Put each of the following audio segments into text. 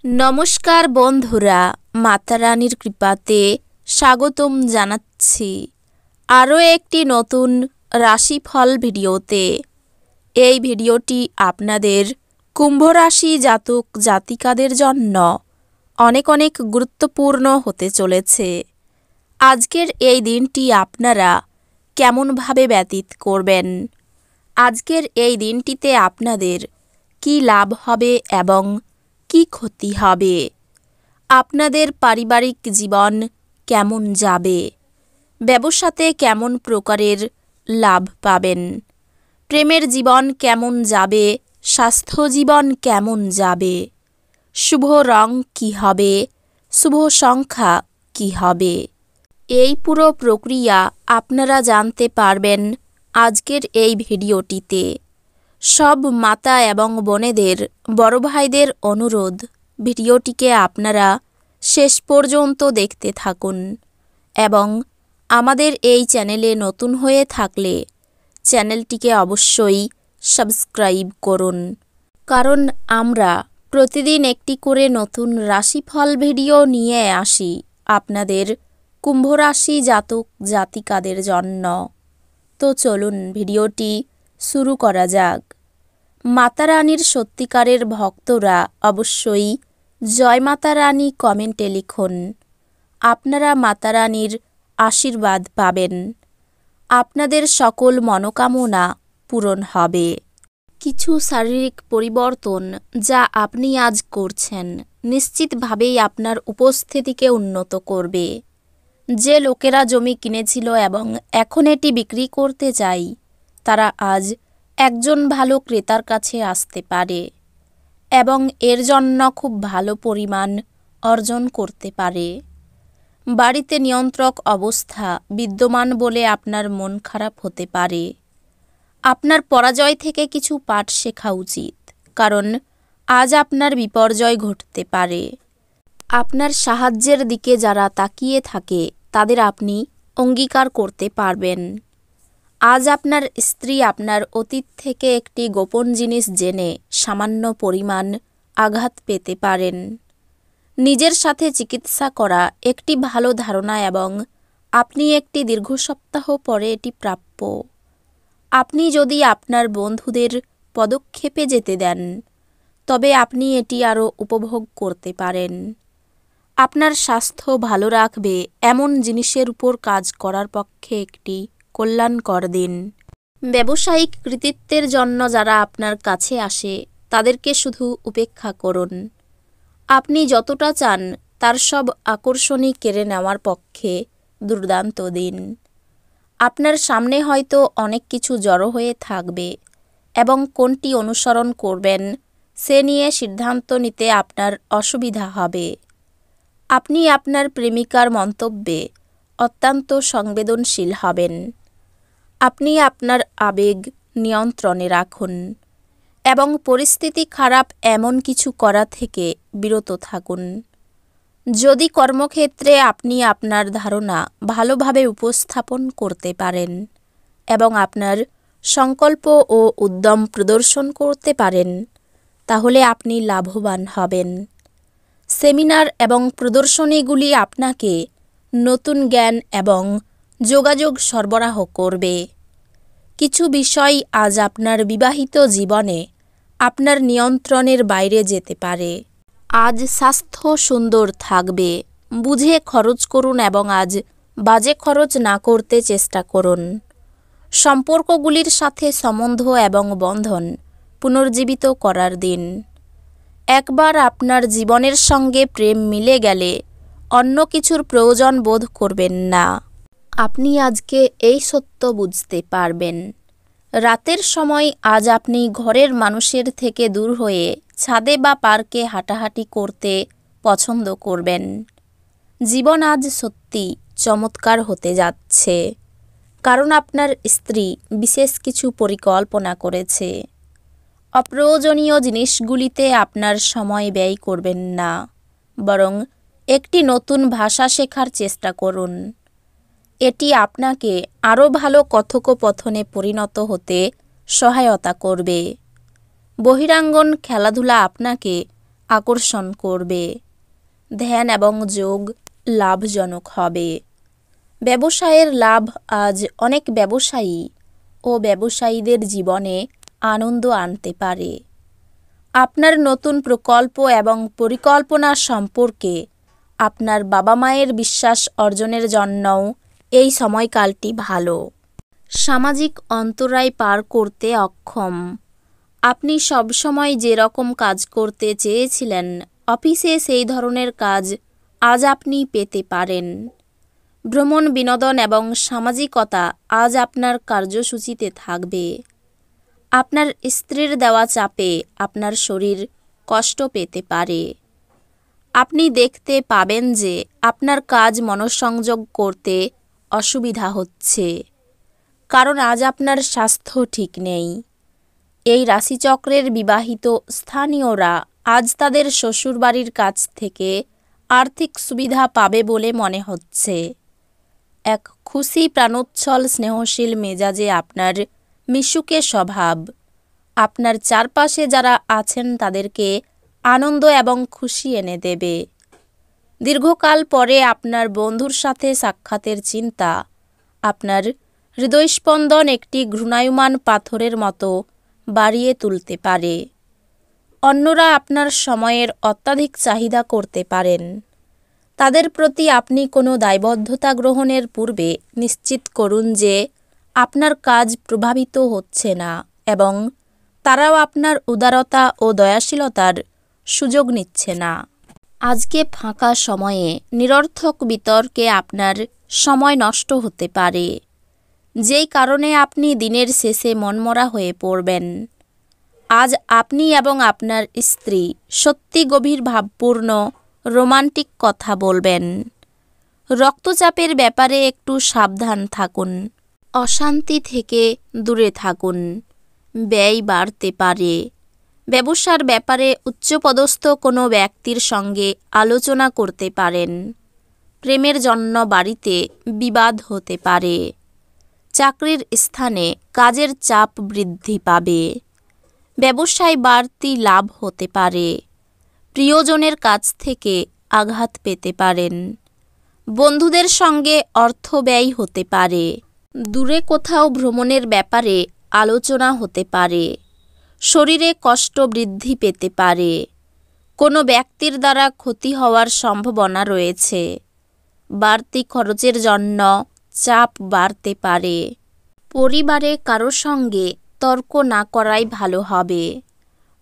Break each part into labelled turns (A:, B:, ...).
A: নমস্কার বন্ধুরা, মাতা রানীর কৃপাতে স্বাগতম জানাচ্ছি আরও একটি নতুন রাশিফল ভিডিওতে। এই ভিডিওটি আপনাদের কুম্ভ রাশি জাতক জাতিকাদের জন্য অনেক অনেক গুরুত্বপূর্ণ হতে চলেছে। আজকের এই দিনটি আপনারা কেমনভাবে ব্যতীত করবেন, আজকের এই দিনটিতে আপনাদের কি লাভ হবে এবং কি ক্ষতি হবে, আপনাদের পারিবারিক জীবন কেমন যাবে, ব্যবসাতে কেমন প্রকারের লাভ পাবেন, প্রেমের জীবন কেমন যাবে, স্বাস্থ্য জীবন কেমন যাবে, শুভ রং কি হবে, শুভ সংখ্যা কি হবে, এই পুরো প্রক্রিয়া আপনারা জানতে পারবেন আজকের এই ভিডিওটিতে। সব মাতা এবং বোনেদের, বড় ভাইদের অনুরোধ, ভিডিওটিকে আপনারা শেষ পর্যন্ত দেখতে থাকুন এবং আমাদের এই চ্যানেলে নতুন হয়ে থাকলে চ্যানেলটিকে অবশ্যই সাবস্ক্রাইব করুন, কারণ আমরা প্রতিদিন একটি করে নতুন রাশিফল ভিডিও নিয়ে আসি আপনাদের কুম্ভ রাশি জাতক জাতিকাদের জন্য। তো চলুন ভিডিওটি শুরু করা যাক। মাতা রানীর সত্যিকারের ভক্তরা অবশ্যই জয় মাতা রানী কমেন্টে লিখুন। আপনারা মাতা রানীর আশীর্বাদ পাবেন, আপনাদের সকল মনোকামনা পূরণ হবে। কিছু শারীরিক পরিবর্তন যা আপনি আজ করছেন নিশ্চিতভাবেই আপনার উপস্থিতিকে উন্নত করবে। যে লোকেরা জমি কিনেছিল এবং এখন এটি বিক্রি করতে চায়, তারা আজ একজন ভালো ক্রেতার কাছে আসতে পারে এবং এর জন্য খুব ভালো পরিমাণ অর্জন করতে পারে। বাড়িতে নিয়ন্ত্রক অবস্থা বিদ্যমান বলে আপনার মন খারাপ হতে পারে। আপনার পরাজয় থেকে কিছু পাঠ শেখা উচিত, কারণ আজ আপনার বিপর্যয় ঘটতে পারে। আপনার সাহায্যের দিকে যারা তাকিয়ে থাকে তাদের আপনি অঙ্গীকার করতে পারবেন। আজ আপনার স্ত্রী আপনার অতীত থেকে একটি গোপন জিনিস জেনে সামান্য পরিমাণ আঘাত পেতে পারেন। নিজের সাথে চিকিৎসা করা একটি ভালো ধারণা এবং আপনি একটি দীর্ঘ সপ্তাহ পরে এটি প্রাপ্য। আপনি যদি আপনার বন্ধুদের পদক্ষেপে যেতে দেন, তবে আপনি এটি আরও উপভোগ করতে পারেন। আপনার স্বাস্থ্য ভালো রাখবে এমন জিনিসের উপর কাজ করার পক্ষে একটি কল্যাণকর দিন। ব্যবসায়িক কৃতিত্বের জন্য যারা আপনার কাছে আসে তাদেরকে শুধু উপেক্ষা করুন। আপনি যতটা চান তার সব আকর্ষণই কেড়ে নেওয়ার পক্ষে দুর্দান্ত দিন। আপনার সামনে হয়তো অনেক কিছু জড়ো হয়ে থাকবে এবং কোনটি অনুসরণ করবেন সে নিয়ে সিদ্ধান্ত নিতে আপনার অসুবিধা হবে। আপনি আপনার প্রেমিকার মন্তব্যে অত্যন্ত সংবেদনশীল হবেন। আপনি আপনার আবেগ নিয়ন্ত্রণে রাখুন এবং পরিস্থিতি খারাপ এমন কিছু করা থেকে বিরত থাকুন। যদি কর্মক্ষেত্রে আপনি আপনার ধারণা ভালোভাবে উপস্থাপন করতে পারেন এবং আপনার সংকল্প ও উদ্যম প্রদর্শন করতে পারেন, তাহলে আপনি লাভবান হবেন। সেমিনার এবং প্রদর্শনীগুলি আপনাকে নতুন জ্ঞান এবং যোগাযোগ সরবরাহ করবে। কিছু বিষয় আজ আপনার বিবাহিত জীবনে আপনার নিয়ন্ত্রণের বাইরে যেতে পারে। আজ স্বাস্থ্য সুন্দর থাকবে, বুঝে খরচ করুন এবং আজ বাজে খরচ না করতে চেষ্টা করুন। সম্পর্কগুলির সাথে সম্বন্ধ এবং বন্ধন পুনর্জীবিত করার দিন। একবার আপনার জীবনের সঙ্গে প্রেম মিলে গেলে অন্য কিছুর প্রয়োজন বোধ করবেন না। আপনি আজকে এই সত্য বুঝতে পারবেন। রাতের সময় আজ আপনি ঘরের মানুষের থেকে দূর হয়ে ছাদে বা পার্কে হাঁটাহাঁটি করতে পছন্দ করবেন। জীবন আজ সত্যি চমৎকার হতে যাচ্ছে, কারণ আপনার স্ত্রী বিশেষ কিছু পরিকল্পনা করেছে। অপ্রয়োজনীয় জিনিসগুলিতে আপনার সময় ব্যয় করবেন না, বরং একটি নতুন ভাষা শেখার চেষ্টা করুন। এটি আপনাকে আরও ভালো কথোপকথনে পরিণত হতে সহায়তা করবে। বহিরাঙ্গন খেলাধুলা আপনাকে আকর্ষণ করবে। ধ্যান এবং যোগ লাভজনক হবে। ব্যবসায়ের লাভ আজ অনেক ব্যবসায়ী ও ব্যবসায়ীদের জীবনে আনন্দ আনতে পারে। আপনার নতুন প্রকল্প এবং পরিকল্পনা সম্পর্কে আপনার বাবা মায়ের বিশ্বাস অর্জনের জন্যও এই সময়কালটি ভালো। সামাজিক অন্তরায় পার করতে অক্ষম। আপনি সবসময় যেরকম কাজ করতে চেয়েছিলেন অফিসে, সেই ধরনের কাজ আজ আপনি পেতে পারেন। ভ্রমণ, বিনোদন এবং সামাজিকতা আজ আপনার কার্যসূচিতে থাকবে। আপনার স্ত্রীর দেওয়া চাপে আপনার শরীর কষ্ট পেতে পারে। আপনি দেখতে পাবেন যে আপনার কাজ মনোসংযোগ করতে অসুবিধা হচ্ছে, কারণ আজ আপনার স্বাস্থ্য ঠিক নেই। এই রাশিচক্রের বিবাহিত স্থানীয়রা আজ তাদের শ্বশুরবাড়ির কাছ থেকে আর্থিক সুবিধা পাবে বলে মনে হচ্ছে। এক খুশি, প্রাণোচ্ছল, স্নেহশীল মেজাজে আপনার মিশুকে স্বভাব আপনার চারপাশে যারা আছেন তাদেরকে আনন্দ এবং খুশি এনে দেবে। দীর্ঘকাল পরে আপনার বন্ধুর সাথে সাক্ষাতের চিন্তা আপনার হৃদয়স্পন্দন একটি ঘূর্ণায়মান পাথরের মতো বাড়িয়ে তুলতে পারে। অন্যরা আপনার সময়ের অত্যাধিক চাহিদা করতে পারেন। তাদের প্রতি আপনি কোনো দায়বদ্ধতা গ্রহণের পূর্বে নিশ্চিত করুন যে আপনার কাজ প্রভাবিত হচ্ছে না এবং তারাও আপনার উদারতা ও দয়াশীলতার সুযোগ নিচ্ছে না। আজকে ফাঁকা সময়ে নিরর্থক বিতর্কে আপনার সময় নষ্ট হতে পারে, যেই কারণে আপনি দিনের শেষে মনমরা হয়ে পড়বেন। আজ আপনি এবং আপনার স্ত্রী সত্যি গভীর ভাবপূর্ণ রোমান্টিক কথা বলবেন। রক্তচাপের ব্যাপারে একটু সাবধান থাকুন। অশান্তি থেকে দূরে থাকুন। ব্যয় বাড়তে পারে। ব্যবসার ব্যাপারে উচ্চপদস্থ কোনো ব্যক্তির সঙ্গে আলোচনা করতে পারেন। প্রেমের জন্য বাড়িতে বিবাদ হতে পারে। চাকরির স্থানে কাজের চাপ বৃদ্ধি পাবে। ব্যবসায় বাড়তি লাভ হতে পারে। প্রিয়জনের কাছ থেকে আঘাত পেতে পারেন। বন্ধুদের সঙ্গে অর্থ ব্যয় হতে পারে। দূরে কোথাও ভ্রমণের ব্যাপারে আলোচনা হতে পারে। শরীরে কষ্ট বৃদ্ধি পেতে পারে। কোনো ব্যক্তির দ্বারা ক্ষতি হওয়ার সম্ভাবনা রয়েছে। বাড়তি খরচের জন্য চাপ বাড়তে পারে। পরিবারে কারো সঙ্গে তর্ক না করাই ভালো হবে।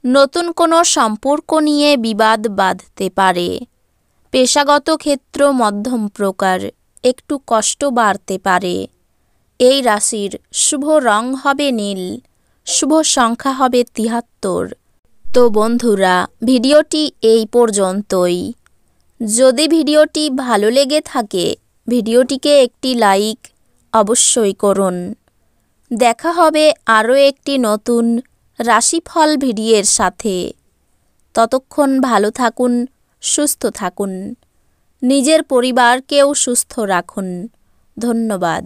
A: নতুন কোনো সম্পর্ক নিয়ে বিবাদ বাঁধতে পারে। পেশাগত ক্ষেত্র মধ্যম প্রকার, একটু কষ্ট বাড়তে পারে। এই রাশির শুভ রং হবে নীল, শুভ সংখ্যা হবে ৭৩। তো বন্ধুরা, ভিডিওটি এই পর্যন্তই। যদি ভিডিওটি ভালো লেগে থাকে ভিডিওটিকে একটি লাইক অবশ্যই করুন। দেখা হবে আরও একটি নতুন রাশিফল ভিডিওর সাথে। ততক্ষণ ভালো থাকুন, সুস্থ থাকুন, নিজের পরিবারকেও সুস্থ রাখুন। ধন্যবাদ।